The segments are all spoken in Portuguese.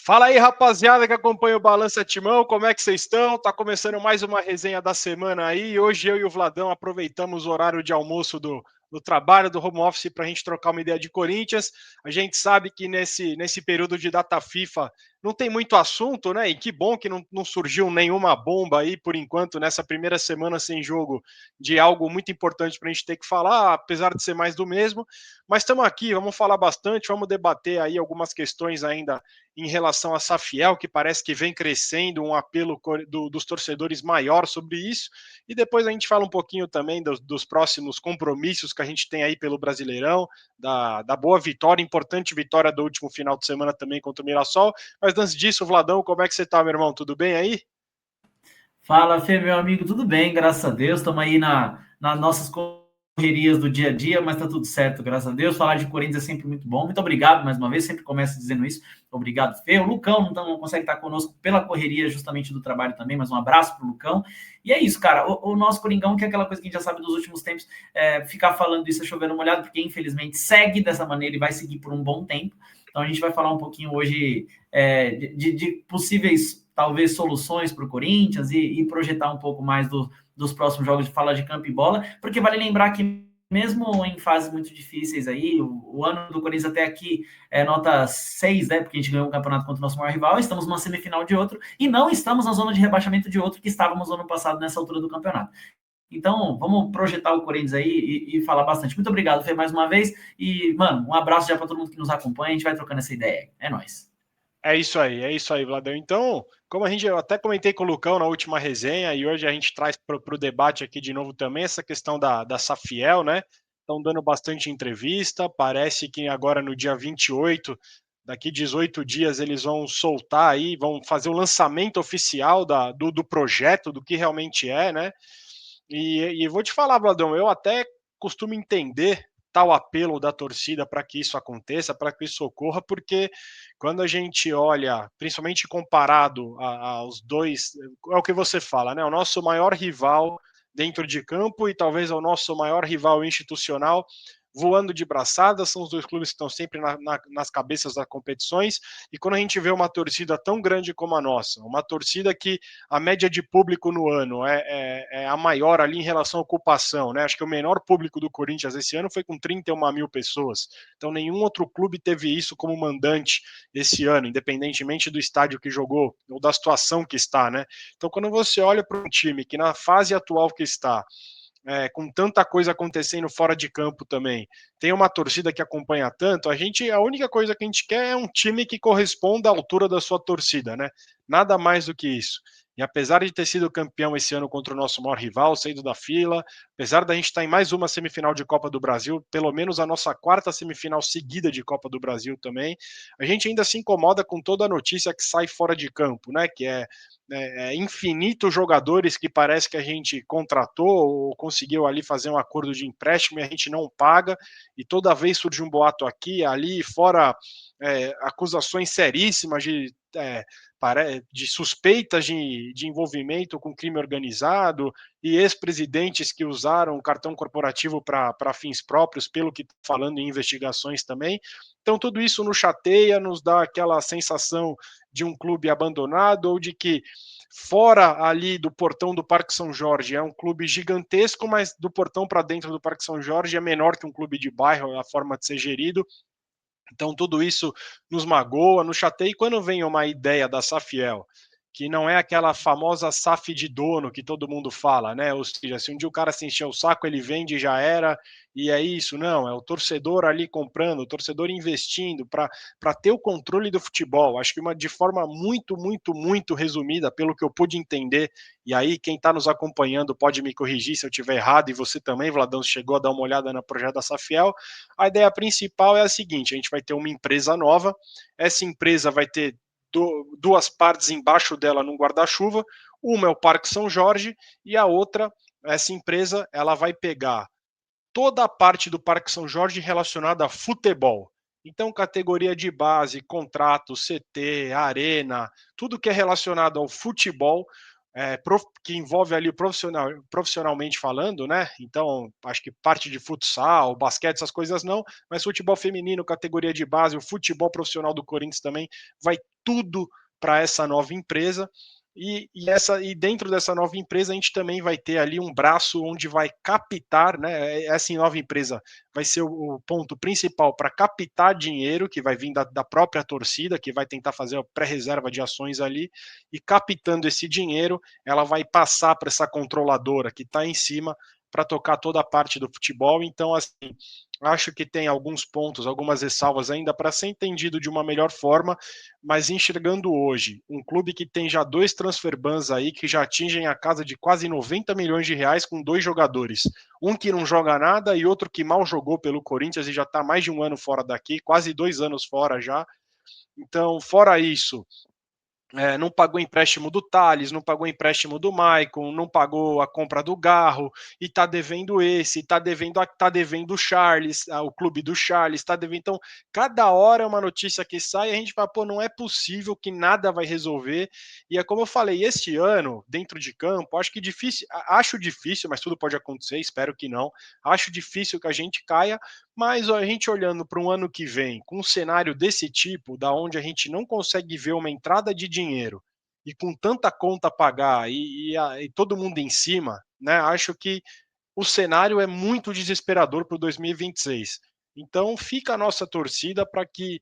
Fala aí, rapaziada que acompanha o Balança Timão, como é que vocês estão? Tá começando mais uma resenha da semana aí. Hoje eu e o Vladão aproveitamos o horário de almoço do trabalho, do home office, para a gente trocar uma ideia de Corinthians. A gente sabe que nesse período de data FIFA não tem muito assunto, né? E que bom que não surgiu nenhuma bomba aí por enquanto nessa primeira semana sem jogo de algo muito importante para a gente ter que falar, apesar de ser mais do mesmo. Mas estamos aqui, vamos falar bastante, vamos debater aí algumas questões ainda em relação a Safiel, que parece que vem crescendo, um apelo dos torcedores maior sobre isso, e depois a gente fala um pouquinho também dos próximos compromissos que a gente tem aí pelo Brasileirão, da boa vitória, importante vitória do último final de semana também contra o Mirassol, mas antes disso, Vladão, como é que você tá, meu irmão? Tudo bem aí? Fala, Fê, meu amigo, tudo bem, graças a Deus. Estamos aí nas nossas correrias do dia a dia, mas tá tudo certo, graças a Deus. Falar de Corinthians é sempre muito bom. Muito obrigado mais uma vez, sempre começo dizendo isso. Obrigado, Fê. O Lucão não consegue estar conosco pela correria justamente do trabalho também, mas um abraço pro Lucão. E é isso, cara. O nosso Coringão, que é aquela coisa que a gente já sabe dos últimos tempos, ficar falando isso é chovendo molhado, porque infelizmente segue dessa maneira e vai seguir por um bom tempo. Então a gente vai falar um pouquinho hoje de possíveis, talvez, soluções para o Corinthians e projetar um pouco mais dos próximos jogos de fala de campo e bola, porque vale lembrar que mesmo em fases muito difíceis aí, o ano do Corinthians até aqui é nota 6, né? Porque a gente ganhou um campeonato contra o nosso maior rival, estamos numa semifinal de outro, e não estamos na zona de rebaixamento de outro que estávamos no ano passado nessa altura do campeonato. Então, vamos projetar o Corinthians aí e falar bastante. Muito obrigado, Fê, mais uma vez. E, mano, um abraço já para todo mundo que nos acompanha. A gente vai trocando essa ideia. É nóis. É isso aí, Vladão. Então, como eu até comentei com o Lucão na última resenha, e hoje a gente traz para o debate aqui de novo também essa questão da Safiel, né? Estão dando bastante entrevista, parece que agora no dia 28, daqui 18 dias, eles vão soltar aí, vão fazer o lançamento oficial do projeto, do que realmente é, né? E vou te falar, Vladão, eu até costumo entender tal apelo da torcida para que isso aconteça, para que isso ocorra, porque quando a gente olha, principalmente comparado aos dois, é o que você fala, né? O nosso maior rival dentro de campo e talvez o nosso maior rival institucional voando de braçadas, são os dois clubes que estão sempre nas cabeças das competições, e quando a gente vê uma torcida tão grande como a nossa, uma torcida que a média de público no ano é a maior ali em relação à ocupação, né? Acho que o menor público do Corinthians esse ano foi com 31 mil pessoas. Então, nenhum outro clube teve isso como mandante esse ano, independentemente do estádio que jogou ou da situação que está, né? Então, quando você olha para um time que na fase atual que está, com tanta coisa acontecendo fora de campo também, tem uma torcida que acompanha tanto, a única coisa que a gente quer é um time que corresponda à altura da sua torcida, né? Nada mais do que isso. E apesar de ter sido campeão esse ano contra o nosso maior rival, saindo da fila, apesar da gente estar em mais uma semifinal de Copa do Brasil, pelo menos a nossa quarta semifinal seguida de Copa do Brasil também, a gente ainda se incomoda com toda a notícia que sai fora de campo, né? Que infinitos jogadores que parece que a gente contratou ou conseguiu ali fazer um acordo de empréstimo e a gente não paga, e toda vez surge um boato aqui, ali, fora acusações seríssimas de suspeitas de envolvimento com crime organizado e ex-presidentes que usaram o cartão corporativo para fins próprios, pelo que está falando em investigações também. Então, tudo isso nos chateia, nos dá aquela sensação de um clube abandonado ou de que fora ali do portão do Parque São Jorge é um clube gigantesco, mas do portão para dentro do Parque São Jorge é menor que um clube de bairro, a forma de ser gerido. Então tudo isso nos magoa, nos chateia. E quando vem uma ideia da Safiel, que não é aquela famosa SAF de dono que todo mundo fala, né? Ou seja, se um dia o cara se encher o saco, ele vende e já era, e é isso. Não, é o torcedor ali comprando, o torcedor investindo para ter o controle do futebol. Acho que de forma muito, muito, muito resumida, pelo que eu pude entender, e aí quem está nos acompanhando pode me corrigir se eu estiver errado, e você também, Vladão, chegou a dar uma olhada no projeto da Safiel. A ideia principal é a seguinte: a gente vai ter uma empresa nova, essa empresa vai ter duas partes embaixo dela num guarda-chuva, uma é o Parque São Jorge e a outra, essa empresa, ela vai pegar toda a parte do Parque São Jorge relacionada a futebol. Então, categoria de base, contrato, CT, arena, tudo que é relacionado ao futebol, que envolve ali profissionalmente falando, né? Então, acho que parte de futsal, basquete, essas coisas não, mas futebol feminino, categoria de base, o futebol profissional do Corinthians também vai tudo para essa nova empresa. E dentro dessa nova empresa a gente também vai ter ali um braço onde vai captar, né? Essa nova empresa vai ser o ponto principal para captar dinheiro que vai vir da própria torcida, que vai tentar fazer a pré-reserva de ações ali, e captando esse dinheiro, ela vai passar para essa controladora que está em cima para tocar toda a parte do futebol. Então, assim, acho que tem alguns pontos, algumas ressalvas ainda para ser entendido de uma melhor forma, mas enxergando hoje um clube que tem já 2 transfer bans aí que já atingem a casa de quase 90 milhões de reais com 2 jogadores, um que não joga nada e outro que mal jogou pelo Corinthians e já está mais de um ano fora daqui, quase 2 anos fora já. Então, fora isso, não pagou empréstimo do Thales, não pagou empréstimo do Maicon, não pagou a compra do Garro, e está devendo esse, está devendo o Charles, o clube do Charles, está devendo. Então, cada hora é uma notícia que sai, e a gente fala, pô, não é possível que nada vai resolver. E é como eu falei, este ano, dentro de campo, acho difícil, mas tudo pode acontecer, espero que não. Acho difícil que a gente caia, mas a gente olhando para um ano que vem, com um cenário desse tipo, da onde a gente não consegue ver uma entrada de dinheiro e com tanta conta a pagar e todo mundo em cima, né? Acho que o cenário é muito desesperador para o 2026. Então fica a nossa torcida para que,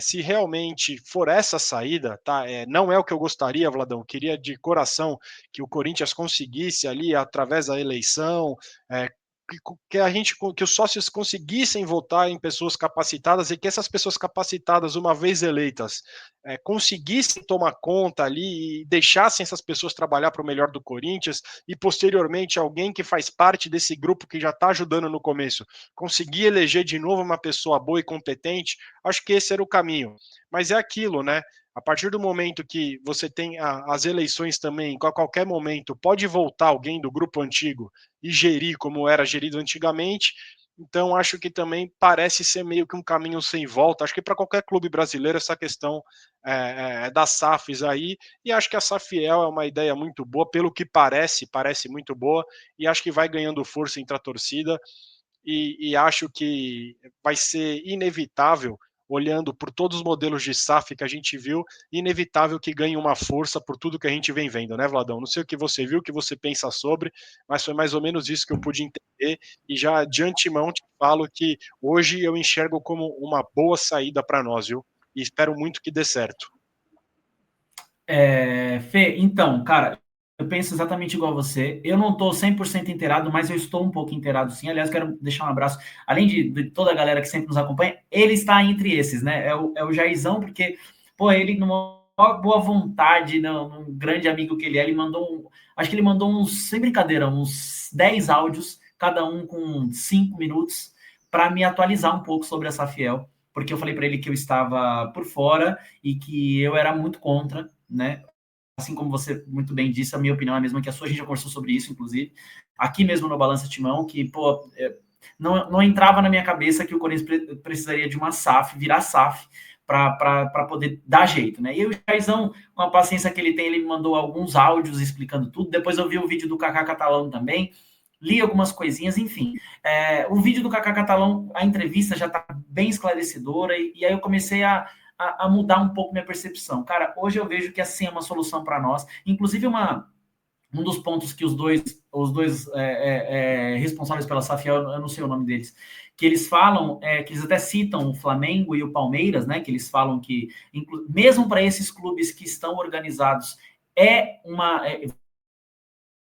se realmente for essa saída, tá? Não é o que eu gostaria, Vladão. Eu queria de coração que o Corinthians conseguisse ali, através da eleição, é, que os sócios conseguissem votar em pessoas capacitadas e que essas pessoas capacitadas, uma vez eleitas, conseguissem tomar conta ali e deixassem essas pessoas trabalhar para o melhor do Corinthians e posteriormente alguém que faz parte desse grupo que já está ajudando no começo conseguir eleger de novo uma pessoa boa e competente, acho que esse era o caminho. Mas é aquilo, né? A partir do momento que você tem as eleições também, a qualquer momento pode voltar alguém do grupo antigo e gerir como era gerido antigamente. Então, acho que também parece ser meio que um caminho sem volta. Acho que para qualquer clube brasileiro, essa questão das SAFs aí, e acho que a Safiel é uma ideia muito boa, pelo que parece muito boa, e acho que vai ganhando força entre a torcida, e acho que vai ser inevitável, olhando por todos os modelos de SAF que a gente viu, inevitável que ganhe uma força por tudo que a gente vem vendo, né, Vladão? Não sei o que você viu, o que você pensa sobre, mas foi mais ou menos isso que eu pude entender, e já de antemão te falo que hoje eu enxergo como uma boa saída para nós, viu? E espero muito que dê certo. Fê, então, cara, eu penso exatamente igual a você. Eu não estou 100% inteirado, mas eu estou um pouco inteirado sim. Aliás, quero deixar um abraço, além de toda a galera que sempre nos acompanha, ele está entre esses, né? É o Jairzão, porque, pô, ele numa boa vontade, um grande amigo que ele é, ele mandou, acho que ele mandou uns, sem brincadeira, uns 10 áudios, cada um com 5 minutos, para me atualizar um pouco sobre essa Fiel, porque eu falei para ele que eu estava por fora e que eu era muito contra, né? Assim como você muito bem disse, a minha opinião é a mesma que a sua, a gente já conversou sobre isso, inclusive, aqui mesmo no Balança Timão, que, pô, não entrava na minha cabeça que o Corinthians precisaria de uma SAF, virar SAF, para poder dar jeito, né? E o Jairzão, com a paciência que ele tem, ele me mandou alguns áudios explicando tudo, depois eu vi o vídeo do Kaká Catalão também, li algumas coisinhas, enfim. O vídeo do Kaká Catalão, a entrevista já está bem esclarecedora, e aí eu comecei a mudar um pouco minha percepção. Cara, hoje eu vejo que assim é uma solução para nós. Inclusive, um dos pontos que os dois responsáveis pela Safiel, eu não sei o nome deles, que eles falam, que eles até citam o Flamengo e o Palmeiras, né? Que eles falam que, mesmo para esses clubes que estão organizados,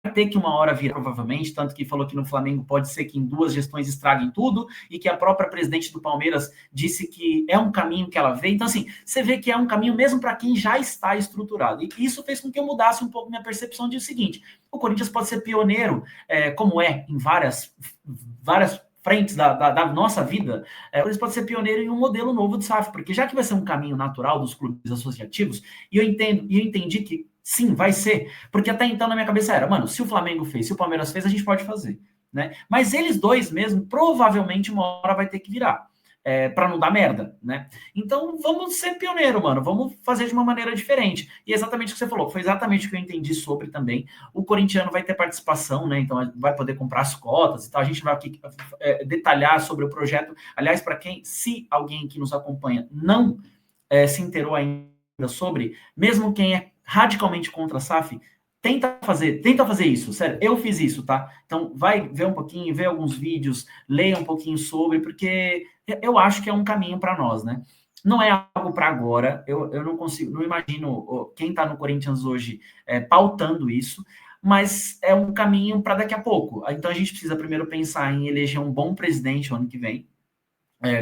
vai ter que uma hora virar, provavelmente, tanto que falou que no Flamengo pode ser que em 2 gestões estraguem tudo, e que a própria presidente do Palmeiras disse que é um caminho que ela vê. Então, assim, você vê que é um caminho mesmo para quem já está estruturado. E isso fez com que eu mudasse um pouco minha percepção de o seguinte: o Corinthians pode ser pioneiro, como é em várias frentes da nossa vida, o Corinthians pode ser pioneiro em um modelo novo de SAF, porque já que vai ser um caminho natural dos clubes associativos, e eu entendi que sim, vai ser, porque até então na minha cabeça era, mano, se o Flamengo fez, se o Palmeiras fez, a gente pode fazer, né? Mas eles dois mesmo, provavelmente uma hora vai ter que virar. para não dar merda, né? Então, vamos ser pioneiro, mano. Vamos fazer de uma maneira diferente. E exatamente o que você falou, foi exatamente o que eu entendi sobre também. O corintiano vai ter participação, né? Então, vai poder comprar as cotas e tal. A gente vai aqui detalhar sobre o projeto. Aliás, para quem, se alguém que nos acompanha não se inteirou ainda sobre, mesmo quem é radicalmente contra a SAF, tenta fazer isso, sério, eu fiz isso, tá? Então, vai ver um pouquinho, ver alguns vídeos, leia um pouquinho sobre, porque eu acho que é um caminho para nós, né? Não é algo para agora, eu não consigo, não imagino quem está no Corinthians hoje pautando isso, mas é um caminho para daqui a pouco. Então, a gente precisa primeiro pensar em eleger um bom presidente o ano que vem.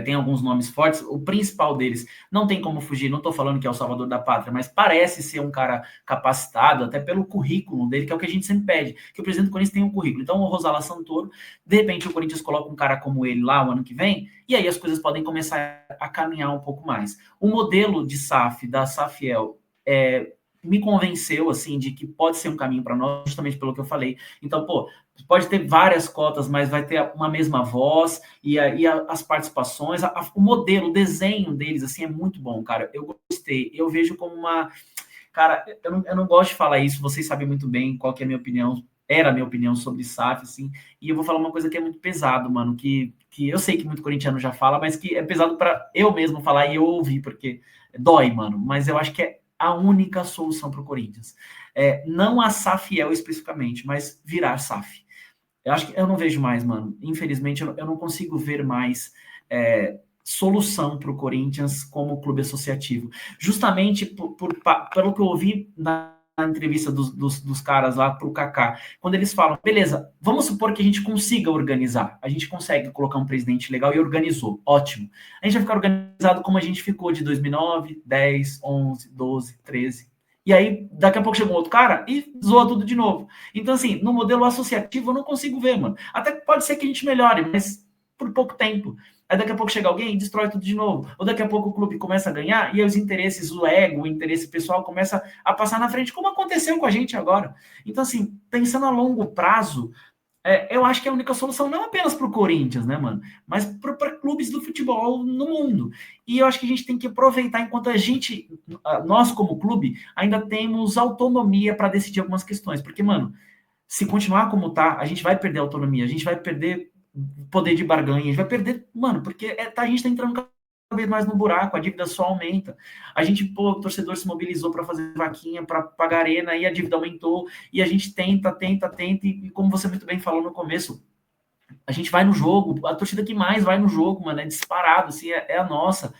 Tem alguns nomes fortes, o principal deles, não tem como fugir, não estou falando que é o salvador da pátria, mas parece ser um cara capacitado, até pelo currículo dele, que é o que a gente sempre pede, que o presidente do Corinthians tem um currículo. Então, o Rosala Santoro, de repente o Corinthians coloca um cara como ele lá o ano que vem, e aí as coisas podem começar a caminhar um pouco mais. O modelo de SAF, da Safiel, me convenceu, assim, de que pode ser um caminho para nós, justamente pelo que eu falei. Então, pô, pode ter várias cotas, mas vai ter uma mesma voz e as participações, o modelo, o desenho deles, assim, é muito bom, cara. Eu gostei. Eu vejo como uma... Cara, eu não gosto de falar isso, vocês sabem muito bem qual que é a minha opinião, era a minha opinião sobre SAF, assim, e eu vou falar uma coisa que é muito pesado, mano, que eu sei que muito corintiano já fala, mas que é pesado para eu mesmo falar e eu ouvir, porque dói, mano, mas eu acho que é a única solução para o Corinthians. Não a Safiel especificamente, mas virar SAF. Eu acho que eu não vejo mais, mano. Infelizmente, eu não consigo ver mais solução para o Corinthians como clube associativo. Justamente pelo que eu ouvi na entrevista dos caras lá para o Kaká, quando eles falam, beleza, vamos supor que a gente consiga organizar, a gente consegue colocar um presidente legal e organizou, ótimo. A gente vai ficar organizado como a gente ficou de 2009, 10, 11, 12, 13. E aí, daqui a pouco chega um outro cara e zoa tudo de novo. Então, assim, no modelo associativo eu não consigo ver, mano. Até pode ser que a gente melhore, mas por pouco tempo. Aí daqui a pouco chega alguém e destrói tudo de novo. Ou daqui a pouco o clube começa a ganhar e aí os interesses, o ego, o interesse pessoal começa a passar na frente, como aconteceu com a gente agora. Então, assim, pensando a longo prazo, eu acho que é a única solução, não apenas para o Corinthians, né, mano? Mas para clubes do futebol no mundo. E eu acho que a gente tem que aproveitar enquanto nós como clube, ainda temos autonomia para decidir algumas questões. Porque, mano, se continuar como tá, a gente vai perder autonomia, a gente vai perder poder de barganha, a gente vai perder, mano, porque a gente tá entrando cada vez mais no buraco, a dívida só aumenta. A gente, pô, o torcedor se mobilizou para fazer vaquinha, para pagar arena, e a dívida aumentou, e a gente tenta, e como você muito bem falou no começo, a gente vai no jogo, a torcida que mais vai no jogo, mano, é disparado, assim, é a nossa.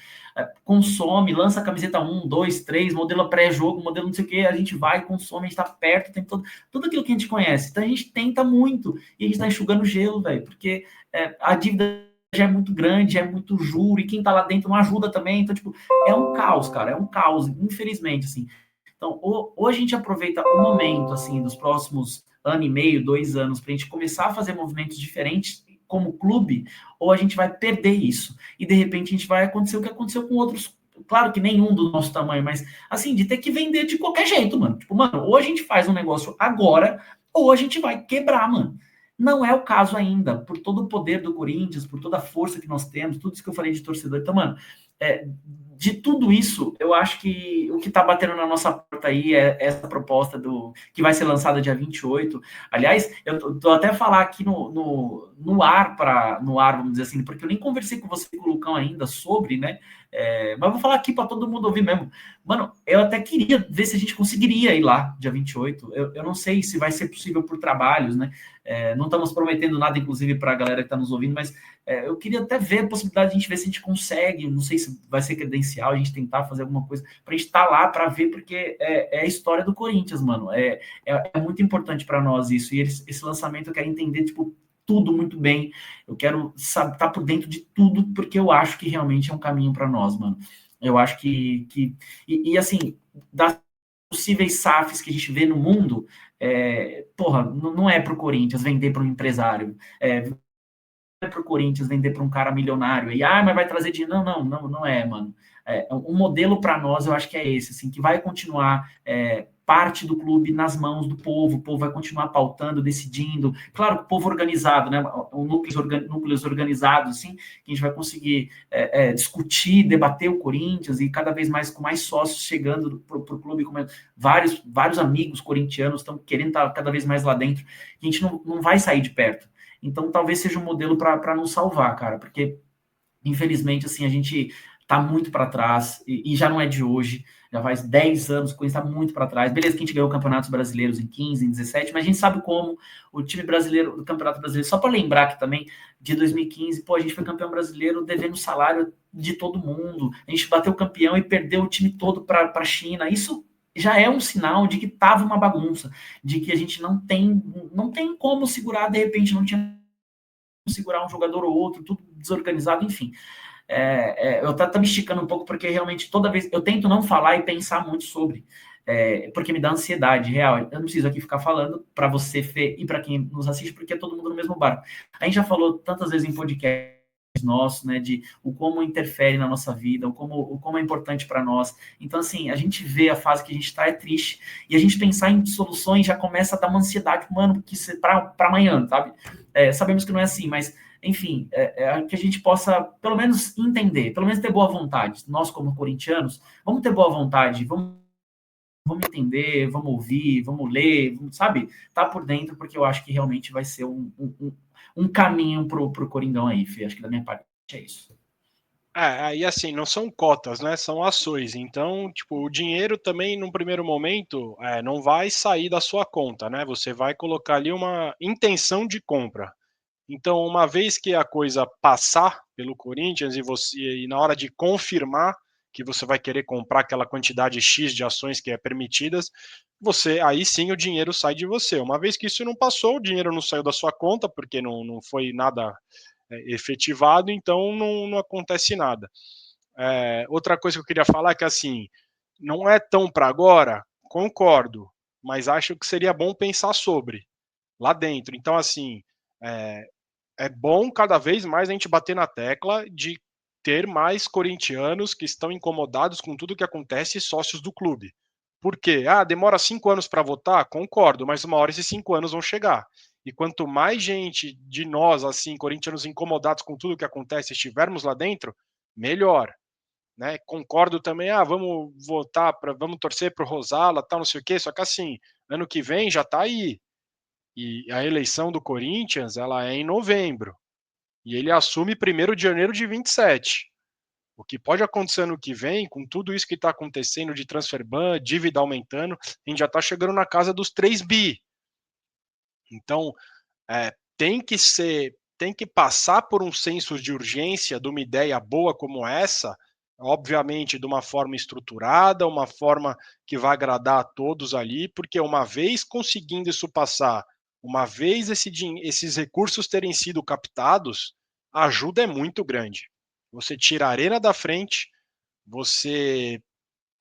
Consome, lança a camiseta 1, 2, 3, modelo pré-jogo, modelo não sei o que, a gente vai, consome, a gente tá perto, tem tudo aquilo que a gente conhece. Então a gente tenta muito, e a gente tá enxugando gelo, velho, porque a dívida já é muito grande, já é muito juro, e quem tá lá dentro não ajuda também, então, tipo, é um caos, cara, é um caos, infelizmente, assim. Então, ou a gente aproveita o momento, assim, dos próximos ano e meio, 2 anos, para a gente começar a fazer movimentos diferentes como clube, ou a gente vai perder isso. E, de repente, a gente vai acontecer o que aconteceu com outros, claro que nenhum do nosso tamanho, mas, assim, de ter que vender de qualquer jeito, mano. Tipo, mano, ou a gente faz um negócio agora, ou a gente vai quebrar, mano. Não é o caso ainda, por todo o poder do Corinthians, por toda a força que nós temos, tudo isso que eu falei de torcedor. Então, mano, de tudo isso, eu acho que o que está batendo na nossa porta aí é essa proposta que vai ser lançada dia 28. Aliás, eu tô até falar aqui no ar, vamos dizer assim, porque eu nem conversei com você e com o Lucão ainda sobre, né? Mas vou falar aqui para todo mundo ouvir mesmo. Mano, eu até queria ver se a gente conseguiria ir lá dia 28. Eu não sei se vai ser possível por trabalhos, né? Não estamos prometendo nada, inclusive, para a galera que está nos ouvindo, mas eu queria até ver a possibilidade de a gente ver se a gente consegue, não sei se vai ser credencial, a gente tentar fazer alguma coisa para a gente estar lá para ver, porque é a história do Corinthians, mano. É muito importante para nós isso. E esse lançamento eu quero entender, tipo, tudo muito bem. Eu quero estar por dentro de tudo, porque eu acho que realmente é um caminho para nós, mano. Eu acho que assim, das possíveis SAFs que a gente vê no mundo, porra, não é para o Corinthians vender para um empresário, para o Corinthians vender para um cara milionário, e mas vai trazer dinheiro. Não é, mano. Um modelo para nós, eu acho que é esse, assim, que vai continuar parte do clube nas mãos do povo, o povo vai continuar pautando, decidindo, claro, o povo organizado, né, núcleos organizados, assim, que a gente vai conseguir discutir, debater o Corinthians, e cada vez mais com mais sócios chegando para o clube, como vários amigos corintianos estão querendo estar cada vez mais lá dentro, que a gente não vai sair de perto. Então, talvez seja um modelo para nos salvar, cara, porque, infelizmente, assim, a gente tá muito para trás, e já não é de hoje, já faz 10 anos que o Corinthians está muito para trás. Beleza que a gente ganhou campeonatos brasileiros em 15, em 17, mas a gente sabe como o time brasileiro, do Campeonato Brasileiro, só para lembrar que também, de 2015, pô, a gente foi campeão brasileiro devendo salário de todo mundo, a gente bateu campeão e perdeu o time todo para a China, isso já é um sinal de que estava uma bagunça, de que a gente não tem como segurar, de repente, não tinha como segurar um jogador ou outro, tudo desorganizado, enfim. Eu tá me esticando um pouco, porque realmente toda vez eu tento não falar e pensar muito sobre, porque me dá ansiedade real. Eu não preciso aqui ficar falando para você, Fê, e para quem nos assiste, porque é todo mundo no mesmo barco. A gente já falou tantas vezes em podcast nosso, né, de o como interfere na nossa vida, o como é importante para nós. Então, assim, a gente vê a fase que a gente está, é triste, e a gente pensar em soluções já começa a dar uma ansiedade, mano, que para amanhã, sabe? Sabemos que não é assim, mas enfim, que a gente possa, pelo menos, entender, pelo menos ter boa vontade. Nós, como corintianos, vamos ter boa vontade, vamos entender, vamos ouvir, vamos ler, sabe? Tá por dentro, porque eu acho que realmente vai ser um caminho pro Coringão aí, Fê. Acho que da minha parte é isso. Aí assim, não são cotas, né? São ações. Então, tipo, o dinheiro também, num primeiro momento, não vai sair da sua conta, né? Você vai colocar ali uma intenção de compra. Então, uma vez que a coisa passar pelo Corinthians e na hora de confirmar que você vai querer comprar aquela quantidade X de ações que é permitidas, aí sim o dinheiro sai de você. Uma vez que isso não passou, o dinheiro não saiu da sua conta, porque não foi nada efetivado, então não acontece nada. Outra coisa que eu queria falar é que assim, não é tão para agora, concordo, mas acho que seria bom pensar sobre lá dentro. Então, assim, é, é bom cada vez mais a gente bater na tecla de ter mais corintianos que estão incomodados com tudo que acontece e sócios do clube. Por quê? Demora 5 anos para votar? Concordo, mas uma hora esses 5 anos vão chegar. E quanto mais gente de nós, assim, corintianos incomodados com tudo que acontece, estivermos lá dentro, melhor. Né? Concordo também, vamos votar, vamos torcer para o Rosala, tal, não sei o quê, só que assim, ano que vem já está aí. E a eleição do Corinthians, ela é em novembro. E ele assume 1º de janeiro de 27. O que pode acontecer ano que vem, com tudo isso que está acontecendo de transfer ban, dívida aumentando, a gente já está chegando na casa dos 3 bi. Então, tem que passar por um senso de urgência de uma ideia boa como essa, obviamente de uma forma estruturada, uma forma que vai agradar a todos ali, porque uma vez conseguindo isso passar, uma vez esses recursos terem sido captados, a ajuda é muito grande. Você tira a arena da frente, você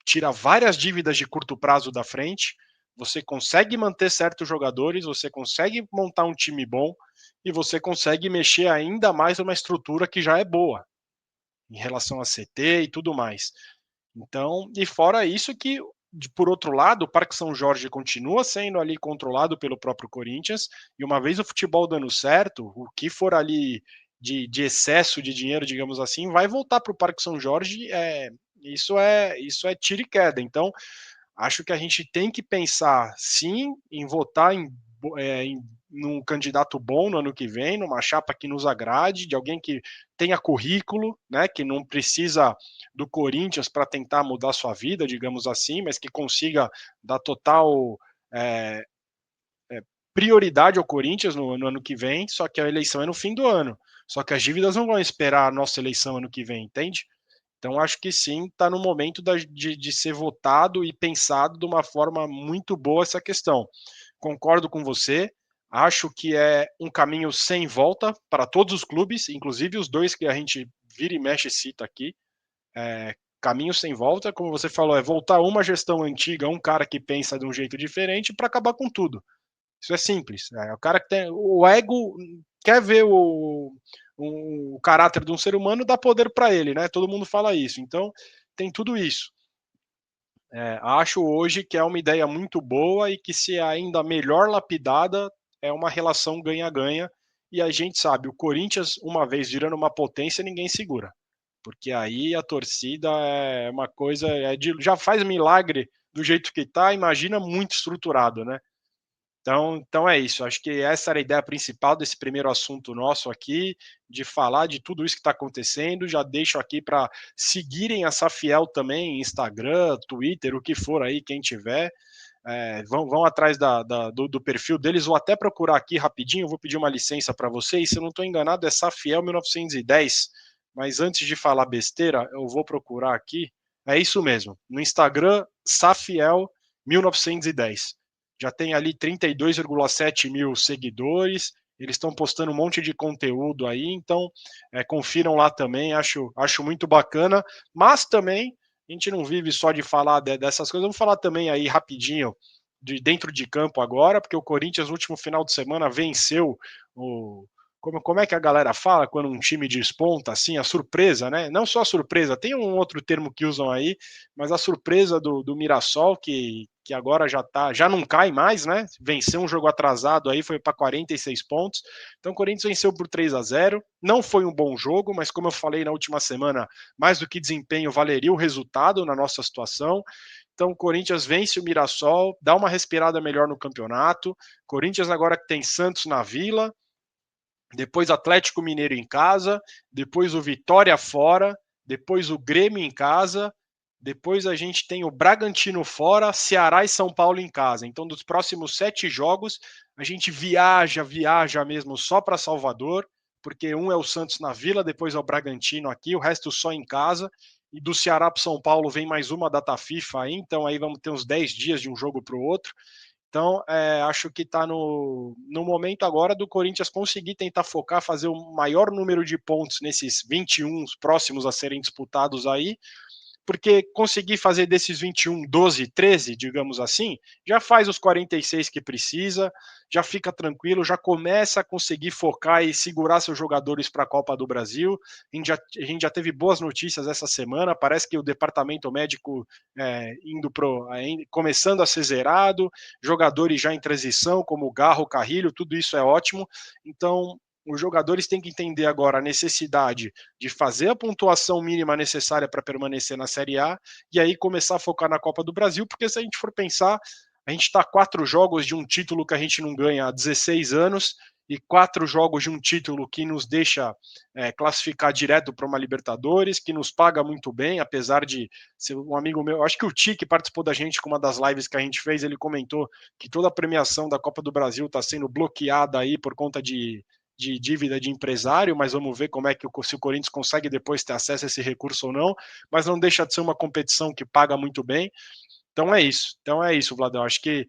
tira várias dívidas de curto prazo da frente, você consegue manter certos jogadores, você consegue montar um time bom e você consegue mexer ainda mais numa estrutura que já é boa em relação a CT e tudo mais. Então, e fora isso que, por outro lado, o Parque São Jorge continua sendo ali controlado pelo próprio Corinthians, e uma vez o futebol dando certo, o que for ali de excesso de dinheiro, digamos assim, vai voltar para o Parque São Jorge. Isso é tiro e queda. Então, acho que a gente tem que pensar, sim, em votar num candidato bom no ano que vem, numa chapa que nos agrade, de alguém que tenha currículo, né, que não precisa do Corinthians para tentar mudar sua vida, digamos assim, mas que consiga dar total é, prioridade ao Corinthians no ano que vem, só que a eleição é no fim do ano. Só que as dívidas não vão esperar a nossa eleição ano que vem, entende? Então, acho que sim, está no momento de ser votado e pensado de uma forma muito boa essa questão. Concordo com você, acho que é um caminho sem volta para todos os clubes, inclusive os dois que a gente vira e mexe e cita aqui. Caminho sem volta, como você falou, é voltar uma gestão antiga, um cara que pensa de um jeito diferente para acabar com tudo. Isso é simples. O cara que tem o ego, quer ver o caráter de um ser humano, dá poder para ele, né? Todo mundo fala isso. Então, tem tudo isso. Acho hoje que é uma ideia muito boa e que, se ainda melhor lapidada, é uma relação ganha-ganha. E a gente sabe, o Corinthians, uma vez virando uma potência, ninguém segura. Porque aí a torcida é uma coisa, já faz milagre do jeito que está, imagina muito estruturado, né? Então é isso, acho que essa era a ideia principal desse primeiro assunto nosso aqui, de falar de tudo isso que está acontecendo. Já deixo aqui para seguirem a Safiel também, Instagram, Twitter, o que for aí, quem tiver. Vão atrás do perfil deles, vou até procurar aqui rapidinho, vou pedir uma licença para vocês, se eu não estou enganado é Safiel 1910, mas antes de falar besteira, eu vou procurar aqui, é isso mesmo, no Instagram, Safiel 1910, já tem ali 32,7 mil seguidores, eles estão postando um monte de conteúdo aí, então confiram lá também, acho muito bacana, mas também a gente não vive só de falar dessas coisas, vamos falar também aí rapidinho de dentro de campo agora, porque o Corinthians no último final de semana venceu o. Como é que a galera fala quando um time desponta, assim, a surpresa, né? Não só a surpresa, tem um outro termo que usam aí, mas a surpresa do Mirassol, que agora já não cai mais, né? Venceu um jogo atrasado aí, foi para 46 pontos. Então o Corinthians venceu por 3-0. Não foi um bom jogo, mas como eu falei na última semana, mais do que desempenho, valeria o resultado na nossa situação. Então o Corinthians vence o Mirassol, dá uma respirada melhor no campeonato. Corinthians agora que tem Santos na Vila, depois Atlético Mineiro em casa, depois o Vitória fora, depois o Grêmio em casa, depois a gente tem o Bragantino fora, Ceará e São Paulo em casa. Então, dos próximos 7 jogos, a gente viaja mesmo só para Salvador, porque um é o Santos na Vila, depois é o Bragantino aqui, o resto só em casa. E do Ceará para São Paulo vem mais uma data FIFA aí, então aí vamos ter uns 10 dias de um jogo para o outro. Então, acho que está no momento agora do Corinthians conseguir tentar focar, fazer o maior número de pontos nesses 21 próximos a serem disputados aí, porque conseguir fazer desses 21, 12, 13, digamos assim, já faz os 46 que precisa, já fica tranquilo, já começa a conseguir focar e segurar seus jogadores para a Copa do Brasil. A gente já teve boas notícias essa semana, parece que o departamento médico começando a ser zerado, jogadores já em transição, como o Garro, o Carrilho, tudo isso é ótimo. Então, os jogadores têm que entender agora a necessidade de fazer a pontuação mínima necessária para permanecer na Série A e aí começar a focar na Copa do Brasil, porque se a gente for pensar, a gente está 4 jogos de um título que a gente não ganha há 16 anos e 4 jogos de um título que nos deixa classificar direto para uma Libertadores, que nos paga muito bem, apesar de ser um amigo meu, acho que o Ti, que participou da gente com uma das lives que a gente fez, ele comentou que toda a premiação da Copa do Brasil está sendo bloqueada aí por conta de dívida de empresário, mas vamos ver como é que se o Corinthians consegue depois ter acesso a esse recurso ou não, mas não deixa de ser uma competição que paga muito bem. Então é isso, Vladão. Acho que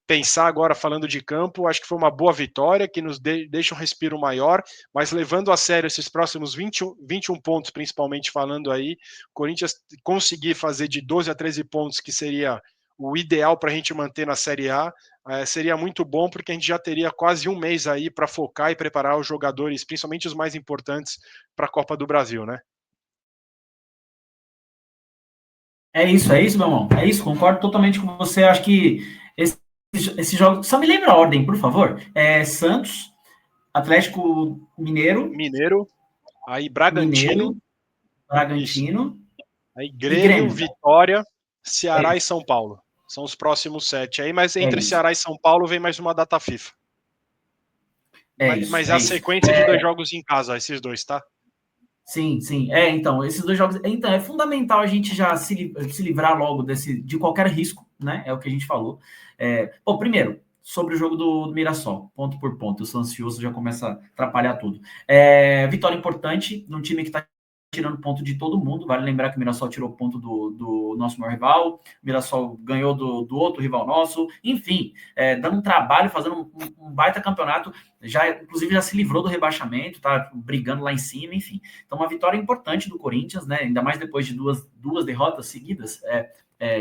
pensar agora falando de campo, acho que foi uma boa vitória, que nos deixa um respiro maior, mas levando a sério esses próximos 21 pontos, principalmente falando aí, o Corinthians conseguir fazer de 12 a 13 pontos, que seria o ideal para a gente manter na Série A, seria muito bom, porque a gente já teria quase um mês aí para focar e preparar os jogadores, principalmente os mais importantes, para a Copa do Brasil, né? É isso, meu irmão. É isso, concordo totalmente com você. Acho que esse jogo. Só me lembra a ordem, por favor. Santos, Atlético Mineiro. Mineiro, aí Mineiro, Bragantino, isso. Bragantino Aí e Grêmio, Grêmio. Vitória, É Ceará e isso. São Paulo. São os próximos 7 aí, mas É entre isso. Ceará e São Paulo vem mais uma data FIFA. É Mas, isso. mas é É a isso. sequência de 2 jogos em casa, esses dois, tá? Sim, sim. Então, esses 2 jogos. Então, é fundamental a gente já se livrar logo de qualquer risco, né? É o que a gente falou. Bom, primeiro, sobre o jogo do Mirassol, ponto por ponto. Eu sou ansioso, já começa a atrapalhar tudo. Vitória importante num time que está tirando ponto de todo mundo. Vale lembrar que o Mirassol tirou ponto do nosso maior rival, o Mirassol ganhou do outro rival nosso, enfim, dando um trabalho, fazendo um baita campeonato, inclusive já se livrou do rebaixamento, tá brigando lá em cima, enfim. Então, uma vitória importante do Corinthians, né? Ainda mais depois de duas derrotas seguidas.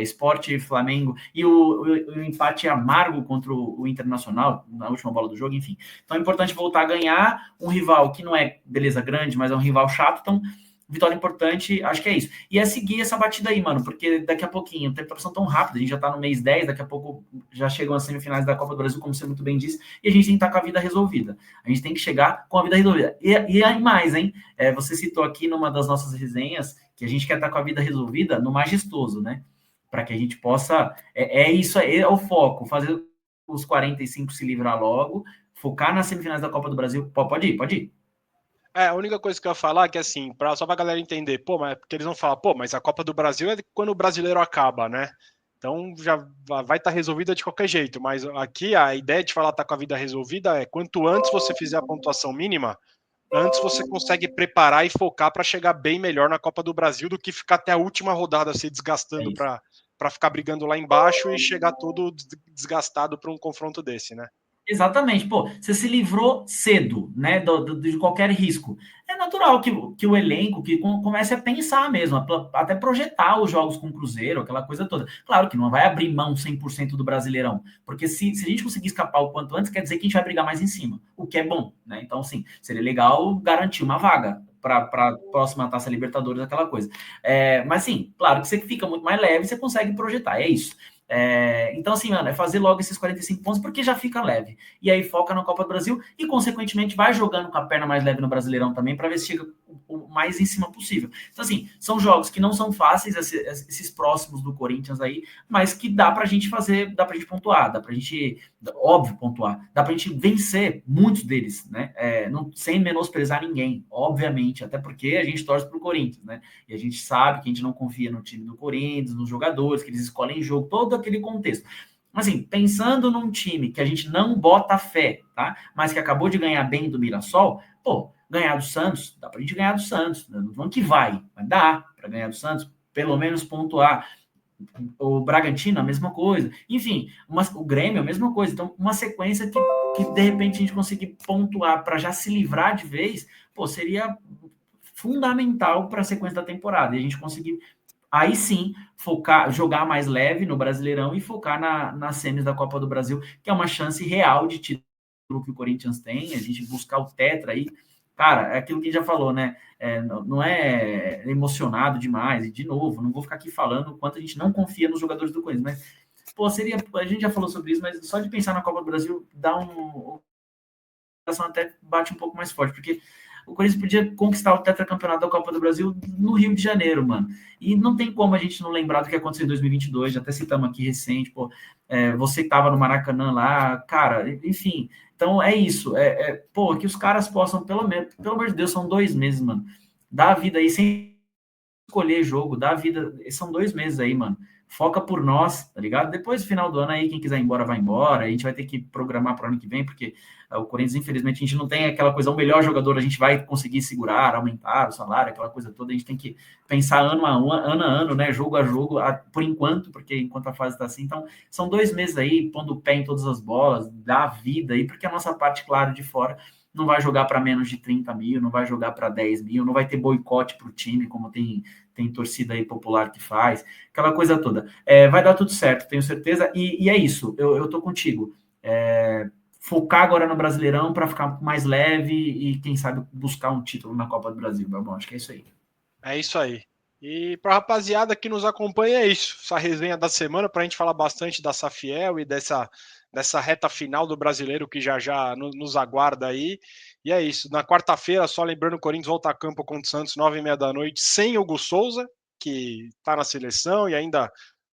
Sport e Flamengo, e o empate amargo contra o Internacional na última bola do jogo, enfim. Então é importante voltar a ganhar um rival que não é, beleza, grande, mas é um rival chato, então vitória importante, acho que é isso. E é seguir essa batida aí, mano, porque daqui a pouquinho, tem preparação tão rápida, a gente já tá no mês 10, daqui a pouco já chegam as semifinais da Copa do Brasil, como você muito bem disse, e a gente tem que estar com a vida resolvida. A gente tem que chegar com a vida resolvida. E aí mais, hein? Você citou aqui numa das nossas resenhas que a gente quer estar com a vida resolvida no majestoso, né? Para que a gente possa. Isso aí, é o foco, fazer os 45 se livrar logo, focar nas semifinais da Copa do Brasil. Pode ir, pode ir. A única coisa que eu ia falar é que, assim, só pra galera entender, mas porque eles vão falar, mas a Copa do Brasil é quando o brasileiro acaba, né? Então já vai estar resolvida de qualquer jeito, mas aqui a ideia de falar tá com a vida resolvida é quanto antes você fizer a pontuação mínima, antes você consegue preparar e focar para chegar bem melhor na Copa do Brasil do que ficar até a última rodada se desgastando para ficar brigando lá embaixo e chegar todo desgastado para um confronto desse, né? Exatamente, pô, você se livrou cedo, né, de qualquer risco. É natural que o elenco que comece a pensar mesmo, até projetar os jogos com o Cruzeiro, aquela coisa toda. Claro que não vai abrir mão 100% do Brasileirão, porque se a gente conseguir escapar o quanto antes, quer dizer que a gente vai brigar mais em cima, o que é bom, né? Então, sim, seria legal garantir uma vaga para a próxima Taça Libertadores, aquela coisa. Mas, sim, claro que você fica muito mais leve, você consegue projetar, é isso. Então, assim, mano, é fazer logo esses 45 pontos, porque já fica leve. E aí foca na Copa do Brasil e, consequentemente, vai jogando com a perna mais leve no Brasileirão também, para ver se chega o mais em cima possível. Então, assim, são jogos que não são fáceis, esses próximos do Corinthians aí, mas que dá pra gente fazer, dá pra gente pontuar, dá pra gente, óbvio, pontuar, dá pra gente vencer muitos deles, né? Sem menosprezar ninguém, obviamente, até porque a gente torce pro Corinthians, né? E a gente sabe que a gente não confia no time do Corinthians, nos jogadores, que eles escolhem jogo, todo aquele contexto. Assim, pensando num time que a gente não bota fé, tá? Mas que acabou de ganhar bem do Mirassol, pô, ganhar do Santos, dá pra gente ganhar do Santos. Não vamos que vai, mas dá pra ganhar do Santos, pelo menos pontuar. O Bragantino, a mesma coisa. Enfim, o Grêmio, a mesma coisa. Então, uma sequência que de repente a gente conseguir pontuar para já se livrar de vez, pô, seria fundamental para a sequência da temporada. E a gente conseguir aí sim focar, jogar mais leve no Brasileirão e focar nas semis da Copa do Brasil, que é uma chance real de título que o Corinthians tem, a gente buscar o tetra aí, cara, é aquilo que a gente já falou, né? Não é emocionado demais, e de novo, não vou ficar aqui falando o quanto a gente não confia nos jogadores do Corinthians, mas pô, a gente já falou sobre isso, mas só de pensar na Copa do Brasil dá o coração até bate um pouco mais forte, porque o Corinthians podia conquistar o tetracampeonato da Copa do Brasil no Rio de Janeiro, mano. E não tem como a gente não lembrar do que aconteceu em 2022, já até citamos aqui recente, pô, você que tava no Maracanã lá, cara, enfim. Então é isso, pô, que os caras possam, pelo amor de Deus, são 2 meses, mano. Dá a vida aí sem escolher jogo, dá a vida, são 2 meses aí, mano. Foca por nós, tá ligado? Depois do final do ano aí, quem quiser ir embora, vai embora. A gente vai ter que programar para o ano que vem, porque o Corinthians, infelizmente, a gente não tem aquela coisa, o melhor jogador a gente vai conseguir segurar, aumentar o salário, aquela coisa toda. A gente tem que pensar ano a ano, né? Jogo a jogo, por enquanto, porque enquanto a fase está assim. Então, são 2 meses aí, pondo o pé em todas as bolas, dá vida aí, porque a nossa parte, claro, de fora não vai jogar para menos de 30 mil, não vai jogar para 10 mil, não vai ter boicote para o time, como tem torcida aí popular que faz, aquela coisa toda. Vai dar tudo certo, tenho certeza, e é isso, eu tô contigo. Focar agora no Brasileirão para ficar mais leve e, quem sabe, buscar um título na Copa do Brasil, meu bom, acho que é isso aí. É isso aí. E para a rapaziada que nos acompanha, é isso. Essa resenha da semana, para a gente falar bastante da Safiel e dessa reta final do brasileiro que já nos aguarda aí. E é isso. Na quarta-feira, só lembrando, o Corinthians volta a campo contra o Santos, 9h30 da noite, sem o Hugo Souza, que está na seleção e ainda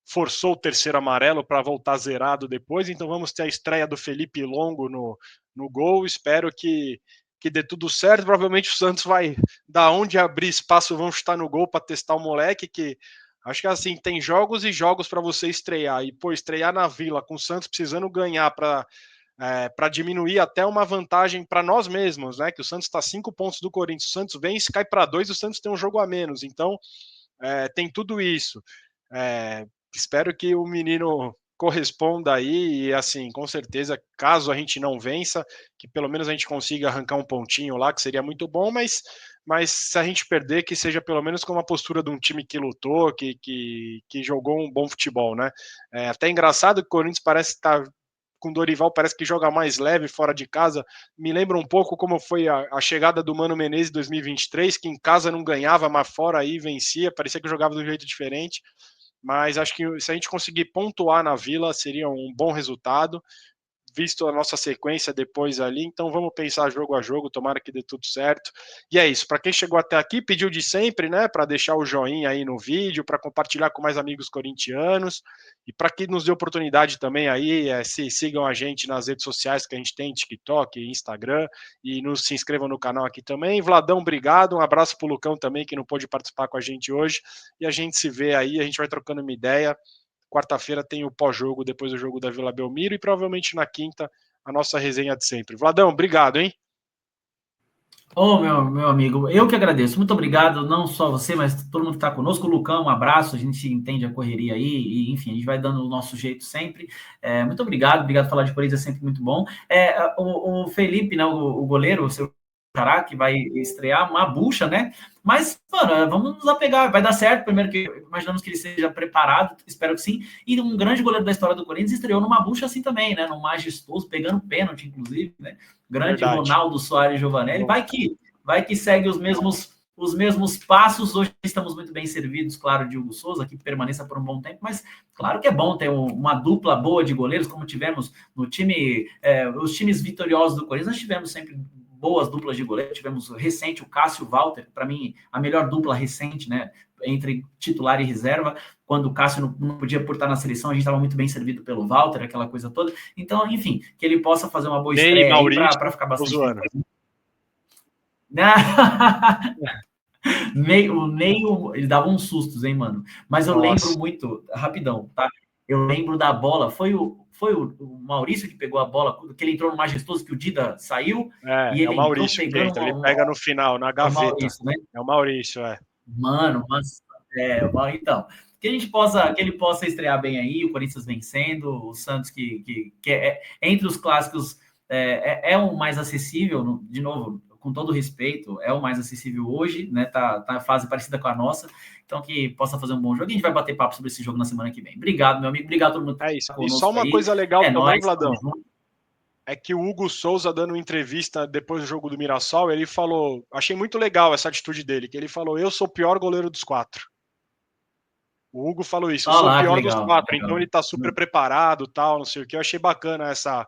forçou o terceiro amarelo para voltar zerado depois. Então vamos ter a estreia do Felipe Longo no gol. Espero que dê tudo certo. Provavelmente o Santos vai, da onde abrir espaço, vão chutar no gol para testar o moleque, que acho que assim, tem jogos e jogos para você estrear. E, pô, estrear na Vila, com o Santos precisando ganhar para diminuir até uma vantagem para nós mesmos, né? Que o Santos está 5 pontos do Corinthians. O Santos vence, cai para 2, o Santos tem um jogo a menos. Então, tem tudo isso. Espero que o menino corresponda aí e, assim, com certeza, caso a gente não vença, que pelo menos a gente consiga arrancar um pontinho lá, que seria muito bom, mas se a gente perder, que seja pelo menos com uma postura de um time que lutou, que jogou um bom futebol, né? Até engraçado que o Corinthians parece estar com o Dorival parece que joga mais leve fora de casa. Me lembra um pouco como foi a chegada do Mano Menezes em 2023, que em casa não ganhava, mas fora aí vencia, parecia que jogava de um jeito diferente. Mas acho que se a gente conseguir pontuar na Vila, seria um bom resultado, visto a nossa sequência depois ali, então vamos pensar jogo a jogo, tomara que dê tudo certo. E é isso, para quem chegou até aqui, pediu de sempre, né, para deixar o joinha aí no vídeo, para compartilhar com mais amigos corintianos, e para quem nos deu oportunidade também aí, se sigam a gente nas redes sociais que a gente tem, TikTok, Instagram, e se inscrevam no canal aqui também. Vladão, obrigado, um abraço pro Lucão também, que não pôde participar com a gente hoje, e a gente se vê aí, a gente vai trocando uma ideia. Quarta-feira tem o pós-jogo, depois do jogo da Vila Belmiro, e provavelmente na quinta a nossa resenha de sempre. Vladão, obrigado, hein? Ô, meu amigo, eu que agradeço. Muito obrigado, não só você, mas todo mundo que está conosco. Lucão, um abraço. A gente entende a correria aí, e enfim, a gente vai dando o nosso jeito sempre. Muito obrigado por falar de Corinthians, é sempre muito bom. O Felipe, né, o goleiro, o seu xará, que vai estrear uma bucha, né? Mas, mano, vamos nos apegar, vai dar certo. Primeiro que imaginamos que ele seja preparado, espero que sim. E um grande goleiro da história do Corinthians estreou numa bucha assim também, né? Num majestoso, pegando pênalti, inclusive, né? Grande Verdade. Ronaldo Soares Giovanelli. Vai que segue os mesmos passos. Hoje estamos muito bem servidos, claro, de Hugo Souza, que permaneça por um bom tempo, mas claro que é bom ter uma dupla boa de goleiros, como tivemos no time, os times vitoriosos do Corinthians. Nós tivemos sempre boas duplas de goleiro. Tivemos recente o Cássio e o Walter, para mim, a melhor dupla recente, né? Entre titular e reserva. Quando o Cássio não podia por estar na seleção, a gente estava muito bem servido pelo Walter, aquela coisa toda. Então, enfim, que ele possa fazer uma boa estreia aí para ficar bastante. O Ney, ele dava uns sustos, hein, mano? Mas eu lembro muito, rapidão, tá? Eu lembro da bola, foi o Maurício que pegou a bola, que ele entrou no Majestoso, que o Dida saiu, e ele é o Maurício que entra, ele pega no final, na gaveta. Maurício, né? É o Maurício, Mano, mas então, que ele possa estrear bem aí, o Corinthians vencendo, o Santos que entre os clássicos o mais acessível, de novo, com todo respeito, é o mais acessível hoje, né? Tá na fase parecida com a nossa, então que possa fazer um bom jogo. E a gente vai bater papo sobre esse jogo na semana que vem. Obrigado, meu amigo, obrigado a todo mundo. É isso. E só uma coisa legal também, nóis, Vladão, é que o Hugo Souza, dando uma entrevista depois do jogo do Mirassol, ele falou, achei muito legal essa atitude dele, que ele falou, eu sou o pior goleiro dos 4. O Hugo falou isso, eu sou o pior dos 4, então ele tá super preparado, tal, não sei o que. Eu achei bacana essa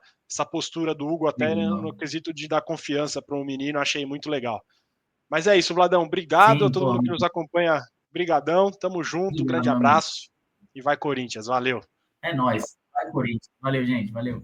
postura do Hugo, até no quesito de dar confiança para um menino, achei muito legal. Mas é isso, Vladão, obrigado a todo mundo que nos acompanha, brigadão, tamo junto, grande abraço, e vai Corinthians, valeu. É nóis, vai Corinthians, valeu, gente, valeu.